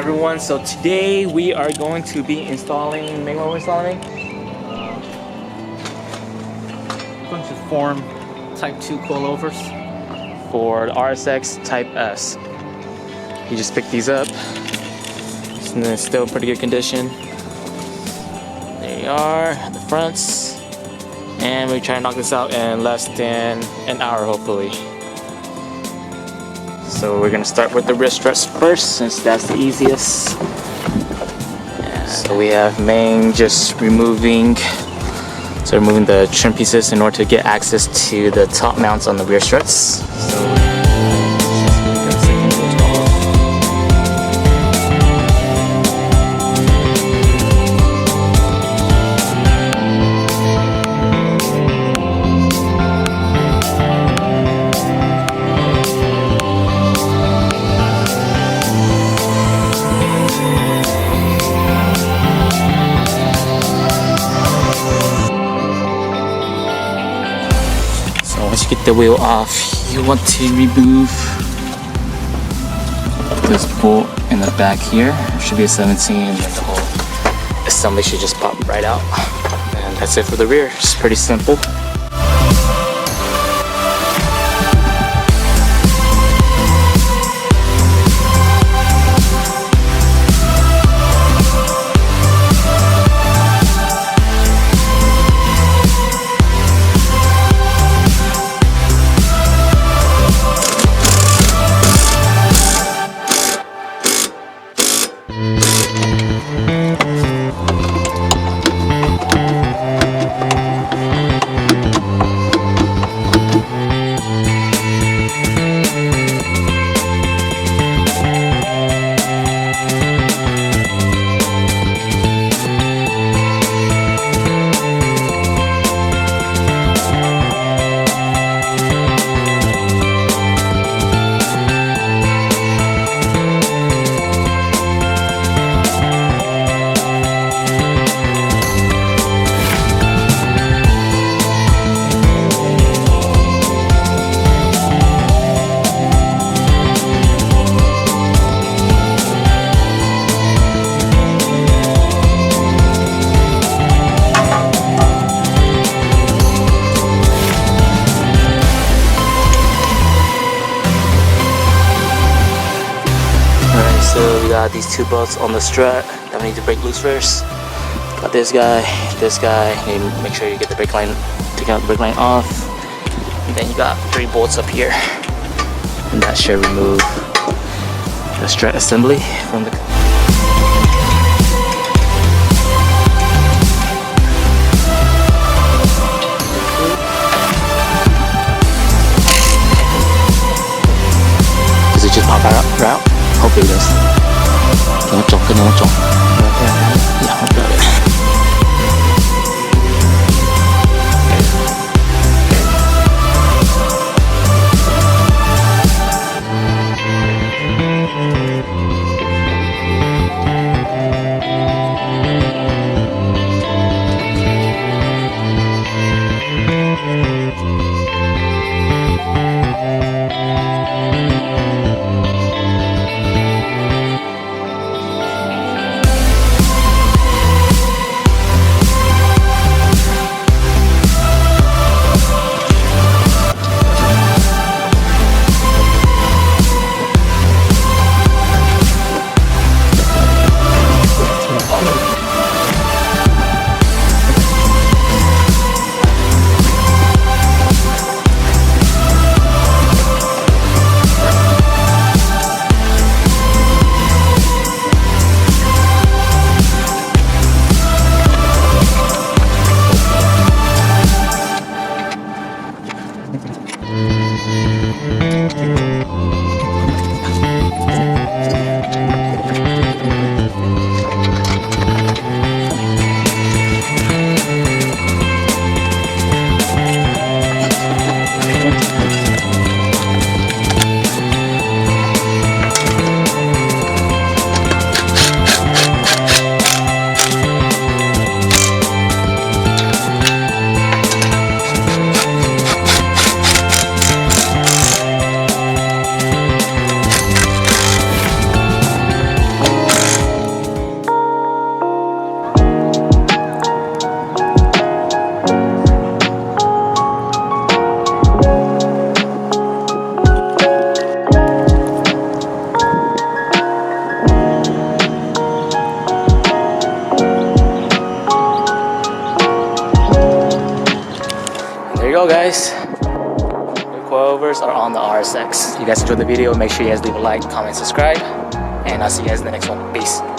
everyone, so today we are going to be installing, what are we installing? Going to form Type 2 coilovers For the RSX Type S. You just picked these up. It's still in pretty good condition. There you are, the fronts. And we try to knock this out in less than an hour, hopefully. So we're gonna start with the rear struts first, since that's the easiest. And so we have main just removing the trim pieces in order to get access to the top mounts on the rear struts. Once you get the wheel off, you want to remove this bolt in the back here. There should be a 17, and the whole assembly should just pop right out. And that's it for the rear. It's pretty simple. So we got these two bolts on the strut that we need to break loose first. Got this guy. You need to make sure you get the brake line, take out the brake line off. And then you got 3 bolts up here. And that should remove the strut assembly from the Does it just pop out? Hopefully it does. Nó trống, cái nó trống. Yeah, I'll got it. go, guys. The coilovers are on the RSX. If you guys enjoyed the video, make sure you guys leave a like, comment, subscribe, and I'll see you guys in the next one. Peace.